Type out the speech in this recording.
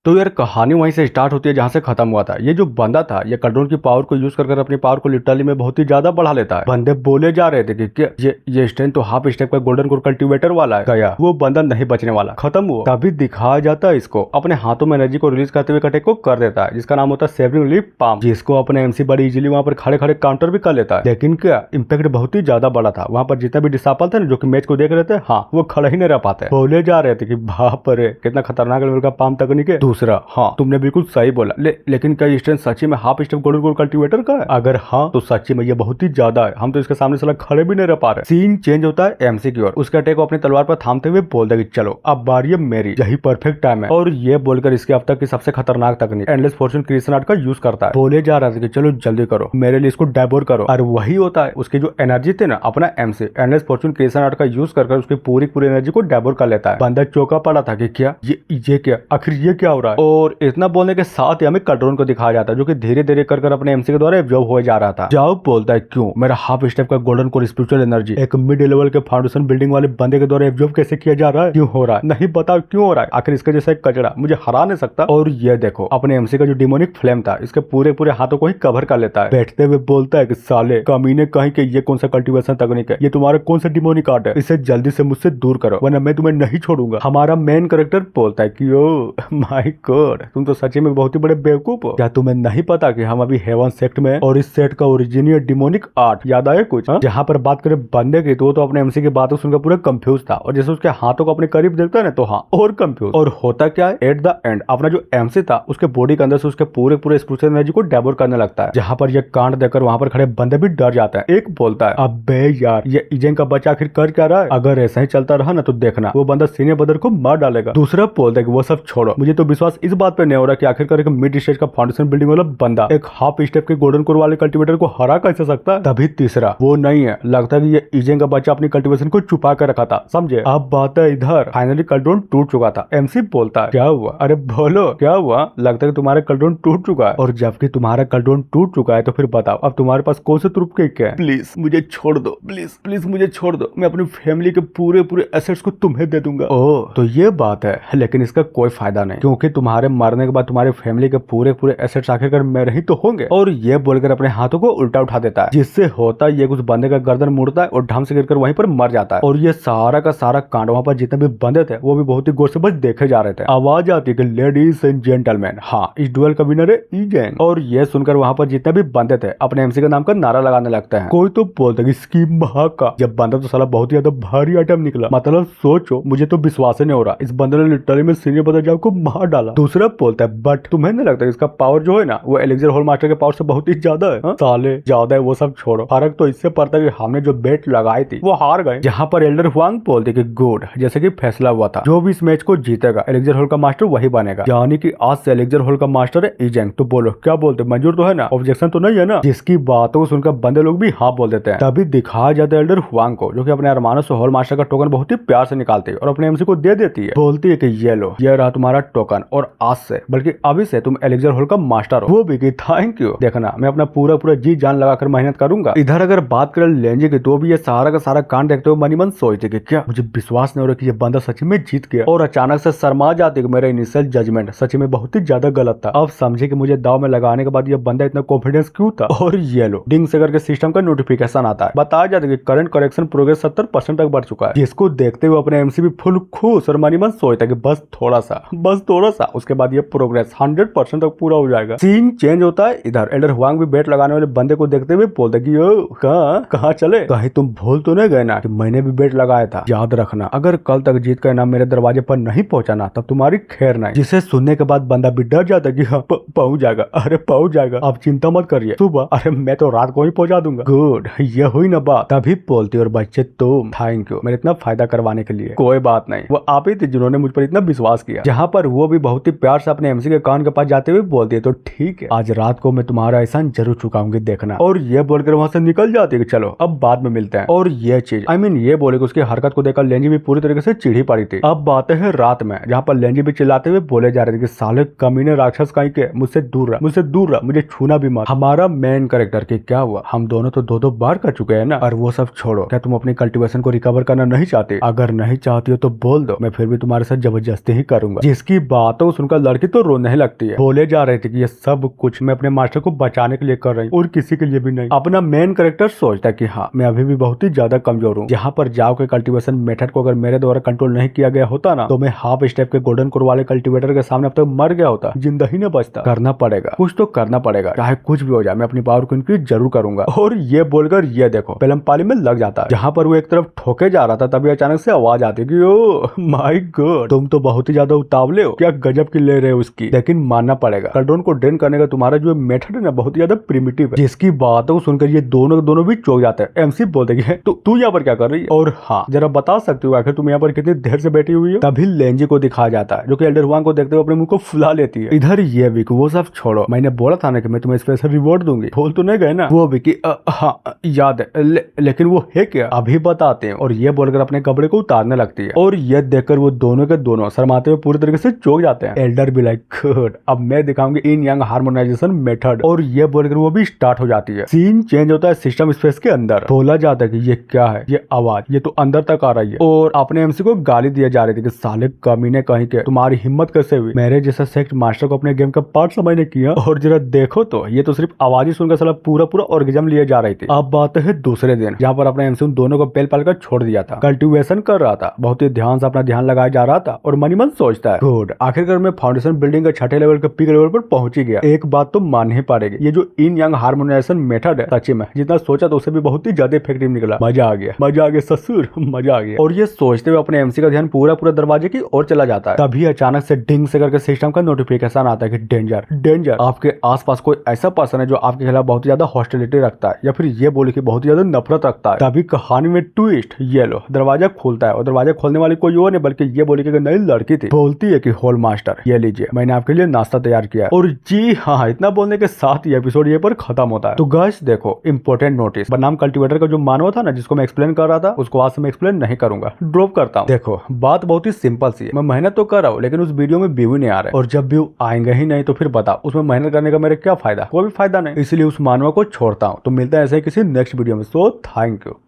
तो यार कहानी वहीं से स्टार्ट होती है जहां से खत्म हुआ था। ये जो बंदा था ये कंट्रोल की पावर को यूज कर अपनी पावर को लिटरली में बहुत ही ज्यादा बढ़ा लेता है। बंदे बोले जा रहे थे कि क्या ये स्ट्रेंथ तो हाफ स्टेप का गोल्डन कोर कल्टीवेटर वाला है। गया वो बंदा नहीं बचने वाला, खत्म हुआ। तभी दिखाया जाता है इसको अपने हाथों में एनर्जी को रिलीज करते हुए कटे को कर देता है, जिसका नाम होता है सेवरिंग लीफ पाम, जिसको अपने एमसी बड़ी इजीली वहां पर खड़े खड़े काउंटर भी कर लेता है। लेकिन क्या इम्पैक्ट बहुत ही ज्यादा बड़ा था। वहां पर जितने भी डिसापल थे ना जो कि मैच को देख रहे थे, हाँ वो खड़े ही नहीं रह पाते। बोले जा रहे थे कि बाप रे कितना खतरनाक लेवल का पाम तकनीक है। दूसरा, हाँ तुमने बिल्कुल सही बोला। लेकिन क्या स्ट्रेंथ सच्ची में half step golden core cultivator का है? अगर हाँ तो सच्ची में ये बहुत ही ज्यादा है। हम तो इसके सामने साला खड़े भी नहीं रह पा रहे। सीन चेंज होता है एमसी की ओर। उसके अटैक को अपनी तलवार पर थामते हुए बोल देगी चलो अब बारी है मेरी, यही परफेक्ट टाइम है। और ये बोलकर इसके अब तक की सबसे खतरनाक तकनीक एंडलेस फॉर्चून क्रिएशन आर्ट का यूज करता है। बोले जा रहा था कि चलो जल्दी करो मेरे लिए इसको डेबोर करो। और वही होता है उसकी जो एनर्जी थी ना, अपना MC endless Fortune creation art का यूज कर उसकी पूरी एनर्जी को डेबोर कर लेता है। बंदा चौका पड़ा था कि क्या ये क्या, आखिर ये क्या हो रहा है। और इतना बोलने के साथ ही हमें कल्ट्रोन को दिखाया जाता है जो कि धीरे धीरे कर अपने एमसी के द्वारा एब्जॉर्ब हो जा रहा था। जाओ बोलता है क्यों मेरा हाफ स्टेप का गोल्डन कोर स्पिरिचुअल एनर्जी एक मिड लेवल के फाउंडेशन बिल्डिंग वाले बंदे के द्वारा एब्जॉर्ब कैसे किया जा रहा है, क्यों हो रहा है, नहीं बताओ क्यों हो रहा है। आखिर इसके जैसा एक कचड़ा मुझे हरा नहीं सकता। और ये देखो अपने एमसी का जो डिमोनिक फ्लेम था इसके पूरे हाथों को ही कवर कर लेता है। बैठते हुए बोलता है कि साले कमीने कहीं के ये कौन सा कल्टीवेशन तकनीक है, ये तुम्हारा कौन सा डिमोनिक आर्ट है, इसे जल्दी से मुझसे दूर करो वरना मैं तुम्हें नहीं छोड़ूंगा। हमारा मेन कैरेक्टर बोलता है कि ओ माय गॉड तुम तो सच्ची में बहुत ही बड़े बेवकूफ हो। क्या तुम्हें नहीं पता कि हम अभी हेवन सेक्ट में और इस सेट का ओरिजिनल डिमोनिक आर्ट याद आया कुछ? जहाँ पर बात करें बंदे की तो अपने एमसी की बातों सुनकर पूरा कंफ्यूज था। और जैसे उसके हाथों को अपने करीब देखता है ना तो हाँ और कंफ्यूज। और होता क्या है एट द एंड अपना जो एमसी था उसके बॉडी के अंदर से उसके पूरे स्पिरिचुअल एनर्जी को डेबोर करने लगता है। जहाँ पर ये कांड देकर वहां पर खड़े बंदे भी डर जाते हैं। एक बोलता है अबे यार ये इजेंग का बच्चा आखिर कर क्या रहा है, अगर ऐसा ही चलता रहा ना तो देखना वो बंदा सीनियर ब्रदर को मार डालेगा। दूसरा बोलता है कि वो सब छोड़ो, मुझे तो विश्वास इस बात पे नहीं हो रहा कि आखिरकार एक मिड स्टेज का फाउंडेशन बिल्डिंग वाला बंदा एक हाफ स्टेप के गोल्डन कोर वाले कल्टीवेटर को हरा कैसे सकता है। तभी तीसरा वो नहीं है, लगता है कि ये इजेंग का बच्चा अपनी कल्टीवेशन को छुपा कर रखा था, समझे। अब बात है इधर फाइनली कल्ट्रोन टूट चुका था। एमसी बोलता है क्या हुआ, अरे बोलो क्या हुआ, लगता है कि तुम्हारा कल्ट्रोन टूट चुका है। और जबकि तुम्हारा कल्ट्रोन टूट चुका है तो फिर बताओ अब तुम्हारे पास कौन से तुरुप केक है। प्लीज मुझे छोड़ दो, प्लीज मुझे छोड़ दो, मैं अपनी फैमिली के पूरे एसेट्स को तुम्हें दे दूंगा। ओह तो ये बात है, लेकिन इसका कोई फायदा नहीं क्योंकि तुम्हारे मरने के बाद तुम्हारी फैमिली के पूरे एसेट्स आखिरकार मेरे ही तो होंगे। और ये बोलकर अपने हाथों को उल्टा उठा देता है, जिससे होता ये कुछ बंदे का गर्दन मुड़ता है और ढम से गिरकर वहीं पर मर जाता है। और ये सारा का सारा कांड वहां पर जितने भी बंदे थे वो भी बहुत ही गौर से बस देखे जा रहे थे। आवाज आती है कि लेडीज एंड जेंटलमैन, हाँ इस डुएल का विनर है ईजेंग। और ये सुनकर वहां पर जितने भी बंदे थे अपने एमसी के नाम का नारा लगाने लगते हैं। कोई तो बोलता है स्कीम महाका। जब बंदा तो साला बहुत ही ज्यादा भारी आइटम निकला, मतलब सोचो मुझे तो विश्वास ही नहीं हो रहा, इस बंदे ने लिटरली में सीनियर ब्रदर जाओ को मार डाला। दूसरा बोलता है बट तुम्हें नहीं लगता इसका पावर जो है ना वो एलेक्जर होल मास्टर के पावर से बहुत ही ज्यादा है। साले ज्यादा है वो सब छोड़ो, फर्क तो इससे पड़ता है कि हमने जो बेट लगाई थी वो हार गए। जहाँ पर एल्डर हुआंग बोलते कि गुड, जैसे कि फैसला हुआ था जो भी इस मैच को जीतेगा एलेक्जर होल का मास्टर वही बनेगा, यानी कि आज से एलेक्जर होल का मास्टर है ईजेंग। तो बोलो क्या बोलते, मंजूर तो है ना, ऑब्जेक्शन तो नहीं है ना। जिसकी बातों को सुनकर बंदे लोग भी हाँ बोल देते हैं। तभी दिखाया जाता है एल्डर हुआंग को जो कि अपने अरमानों से होल मास्टर का टोकन बहुत ही प्यार से निकालती है और अपने एमसी को दे देती है। बोलती है कि ये लो ये रहा तुम्हारा टोकन और आज से बल्कि अभी से तुम एलेक्जर होल का मास्टर हो। वो भी कि थैंक यू, देखना मैं अपना पूरा जी जान लगाकर मेहनत करूंगा। इधर अगर बात करें लेंजे की तो भी ये सारा का सारा कांड देखते हुए मनी मन सोचते कि क्या मुझे विश्वास नहीं हो रहा कि ये बंदा सच में जीत गया। और अचानक से शर्मा जाती कि मेरा इनिशियल जजमेंट सच में बहुत ही ज्यादा गलत था। अब समझे कि मुझे दाव में लगाने के बाद ये बंदा इतना कॉन्फिडेंस क्यों था। और ये लो डिंग से करके सिस्टम का नोटिफिकेशन आता है, बताया जाता है कि करंट करेक्शन प्रोग्रेस 70% तक बढ़ चुका है। जिसको देखते हुए अपने एमसी भी फुल खुश और मनी मन सोचता कि बस थोड़ा सा उसके बाद ये प्रोग्रेस 100% तक पूरा हो जाएगा। सीन चेंज होता है इधर एल्डर हुआंग भी बेट लगाने वाले बंदे को देखते हुए बोलता कि ओ कहाँ चले, कहीं तुम भूल तो नहीं गए ना कि मैंने भी बेट लगाया था, याद रखना अगर कल तक जीत का इनाम मेरे दरवाजे पर नहीं पहुंचा ना तब तुम्हारी खैर नहीं। जिसे सुनने के बाद बंदा भी डर जाता कि हाँ पहुंच जाएगा, अरे पहुंच जाएगा, आप चिंता मत करिए, सुबह अरे मैं तो रात को ही पहुंचा दूंगा। गुड, ये हुई ना बात। तभी बोलती और बच्चे तुम थैंक यू मेरे इतना फायदा करवाने के लिए। कोई बात नहीं, वो आप ही थे जिन्होंने मुझ पर इतना विश्वास किया। जहाँ पर वो भी बहुत ही प्यार से अपने एमसी के कान के पास जाते हुए बोलती है तो ठीक है आज रात को मैं तुम्हारा एहसान जरूर चुकाऊंगी देखना। और ये बोलकर वहां से निकल जाती है कि चलो अब बाद में मिलते हैं। और ये चीज ये बोले कि उसकी हरकत को देखकर लेंजी भी पूरी तरीके से चिढ़ी पड़ी थी। अब बातें हैं रात में जहाँ पर लेंजी भी चिल्लाते हुए बोले जा रहे थे कि साले कमीने राक्षस कहीं के, मुझसे दूर रहा, मुझे छूना भी मत। हमारा मेन कैरेक्टर की क्या हुआ, हम दोनों तो दो बार कर चुके हैं ना। और वो सब छोड़ो, क्या तुम अपनी कल्टीवेशन को रिकवर करना नहीं चाहते? अगर नहीं चाहती हो तो बोल दो, मैं फिर भी तुम्हारे साथ जबरदस्ती ही करूंगा। जिसकी बात बातों को सुनकर लड़की तो रोने लगती है। बोले जा रहे थे कि ये सब कुछ मैं अपने मास्टर को बचाने के लिए कर रही हूँ और किसी के लिए भी नहीं। अपना मेन कैरेक्टर सोचता है कि हाँ मैं अभी भी बहुत ही ज्यादा कमजोर हूँ। यहाँ पर जाओ के कल्टीवेशन मेथड को अगर मेरे द्वारा कंट्रोल नहीं किया गया होता ना तो मैं हाफ स्टेप के गोल्डन कोर वाले कल्टीवेटर के सामने अब तक मर गया होता, जिंदा ही न बचता। करना पड़ेगा, कुछ तो करना पड़ेगा, चाहे कुछ भी हो जाए मैं अपनी पावर को इंक्रीज जरूर करूंगा। और ये बोलकर ये देखो पेलमपाली में लग जाता है। जहाँ पर वो एक तरफ ठोके जा रहा था तभी अचानक से आवाज आती है कि ओ माय गॉड तुम तो बहुत ही ज्यादा उतावले हो, क्या गजब की ले रहे हो उसकी। लेकिन मानना पड़ेगा कल्ड्रोन को ड्रेन करने का तुम्हारा जो मेथड है ना बहुत ही ज्यादा प्रिमिटिव है। जिसकी बातों को सुनकर ये दोनों भी चौंक जाते हैं। एमसी बोलते हैं तू यहाँ पर क्या कर रही है, और हाँ जरा बता सकती हो आखिर तुम यहाँ पर कितनी देर से बैठी हुई हो। तभी लेंजी को दिखाया जाता है जो कि एल्डर हुआंग को देखते हुए अपने मुंह को फुला लेती है। इधर ये विकी वो सब छोड़ो, मैंने बोला था ना कि मैं तुम्हें स्पेशल रिवॉर्ड दूंगी, भूल तो नहीं गए ना। वो विकी हाँ याद है लेकिन वो है क्या, अभी बताते हैं। और ये बोलकर अपने कपड़े को उतारने लगती है और ये देखकर वो दोनों के दोनों शर्माते हुए पूरी तरीके से चौंक जाते हैं। एल्डर भी लाइक गुड अब मैं दिखाऊंगी इन यंग हार्मोनाइजेशन मेथड, और ये बोलकर वो भी स्टार्ट हो जाती है। सीन चेंज होता है सिस्टम स्पेस के अंदर। बोला जाता है कि ये क्या है, ये आवाज ये तो अंदर तक आ रही है। और अपने एमसी को गाली दिया जा रही थी कि साले कमीने कहीं के, तुम्हारी हिम्मत कैसे हुई मेरे जैसा सेक्ट मास्टर को अपने गेम का पार्ट समझने किया। और जरा देखो तो ये तो सिर्फ आवाज ही सुनकर साला पूरा ऑर्गेजम लिए जा रही थी। अब बात है दूसरे दिन जहाँ पर अपने एमसी उन दोनों को पेल पाल कर छोड़ दिया था। कल्टीवेशन कर रहा था, बहुत ही ध्यान से अपना ध्यान लगाया जा रहा था और मनी मन सोचता है गुड आखिरकार मैं फाउंडेशन बिल्डिंग के छठे लेवल के पीक लेवल पर पहुंच ही गया। एक बात तो माननी ही पड़ेगी, ये जो इन यंग हार्मोनाइजेशन मेथड है सच्ची में जितना सोचा तो उसे भी बहुत ही ज्यादा इफेक्टिव निकला। मजा आ गया ससुर मजा आ गया। और ये सोचते हुए अपने एमसी का ध्यान पूरा दरवाजे की ओर चला जाता है। तभी अचानक से डिंग से करके सिस्टम का नोटिफिकेशन आता है कि डेंजर आपके आसपास कोई ऐसा पर्सन है जो आपके खिलाफ बहुत ज्यादा हॉस्टिलिटी रखता है या फिर ये बोले कि बहुत ज्यादा नफरत रखता है। तभी कहानी में ट्विस्ट, ये लो दरवाजा खुलता है और दरवाजा खोलने वाली कोई और नहीं बल्कि ये बोले कि नई लड़की थी। बोलती है कि होल मास्टर ये लीजिए मैंने आपके लिए नाश्ता तैयार किया है। और जी हाँ इतना बोलने के साथ ये एपिसोड ये पर खत्म होता है। तो गाइस देखो इंपॉर्टेंट नोटिस, बनाम कल्टीवेटर का जो मानव था ना जिसको मैं एक्सप्लेन कर रहा था उसको आज से मैं एक्सप्लेन नहीं करूंगा, ड्रॉप करता हूँ। देखो बात बहुत ही सिंपल सी है, मैं मेहनत तो कर रहा हूँ लेकिन उस वीडियो में व्यू नहीं आ रहा है, और जब व्यू आएंगे ही नहीं तो फिर बताओ उसमें मेहनत करने का मेरा क्या फायदा, कोई भी फायदा नहीं। इसलिए उस मानव को छोड़ता हूँ। तो मिलता है ऐसे ही किसी नेक्स्ट वीडियो में। So thank you.